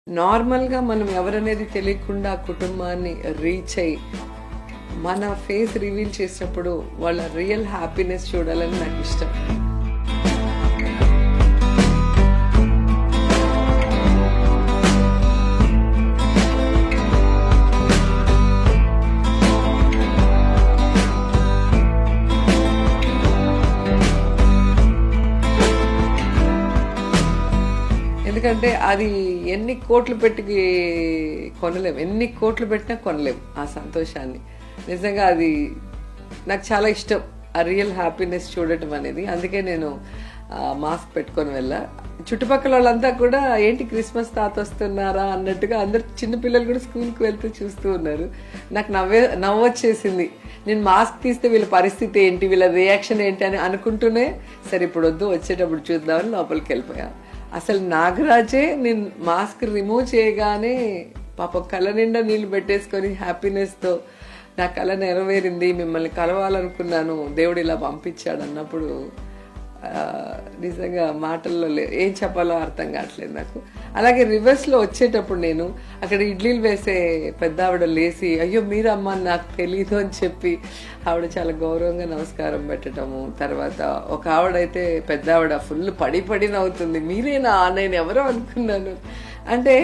నార్మల్గా మనం ఎవరనేది తెలియకుండా ఆ కుటుంబాన్ని రీచ్ అయ్యి మన ఫేస్ రివీల్ చేసినప్పుడు వాళ్ళ రియల్ హ్యాపీనెస్ చూడాలని నాకు ఇష్టం. ఎందుకంటే అది ఎన్ని కోట్లు పెట్టి కొనలేం, ఎన్ని కోట్లు పెట్టినా కొనలేం ఆ సంతోషాన్ని. నిజంగా అది నాకు చాలా ఇష్టం, ఆ రియల్ హ్యాపీనెస్ చూడటం అనేది. అందుకే నేను మాస్క్ పెట్టుకొని వెళ్ళా. చుట్టుపక్కల వాళ్ళంతా కూడా ఏంటి క్రిస్మస్ తాత వస్తున్నారా అన్నట్టుగా అందరు చిన్నపిల్లలు కూడా స్కూల్కి వెళ్తూ చూస్తూ ఉన్నారు. నాకు నవ్వొచ్చేసింది. నేను మాస్క్ తీస్తే వీళ్ళ పరిస్థితి ఏంటి, వీళ్ళ రియాక్షన్ ఏంటి అని అనుకుంటూనే సరే ఇప్పుడు వద్దు, వచ్చేటప్పుడు చూద్దామని లోపలికి వెళ్ళిపోయా. అసలు నాగరాజే నేను మాస్క్ రిమూవ్ చేయగానే పాప కళ్ళ నిండా నీళ్ళు పెట్టేసుకొని హ్యాపీనెస్తో నా కళ నెరవేరింది, మిమ్మల్ని కలవాలనుకున్నాను, దేవుడు ఇలా పంపించాడు అన్నప్పుడు నిజంగా మాటల్లో ఏం చెప్పాలో అర్థం కావట్లేదు నాకు. అలాగే రివర్స్లో వచ్చేటప్పుడు నేను అక్కడ ఇడ్లీలు వేసే పెద్ద ఆవిడ లేసి అయ్యో మీరమ్మా నాకు తెలీదు అని చెప్పి ఆవిడ చాలా గౌరవంగా నమస్కారం పెట్టడము. తర్వాత ఒక ఆవిడైతే పెద్ద ఆవిడ ఫుల్ పడి నవ్వుతుంది, మీరేనా నేను ఎవరో అనుకున్నాను అంటే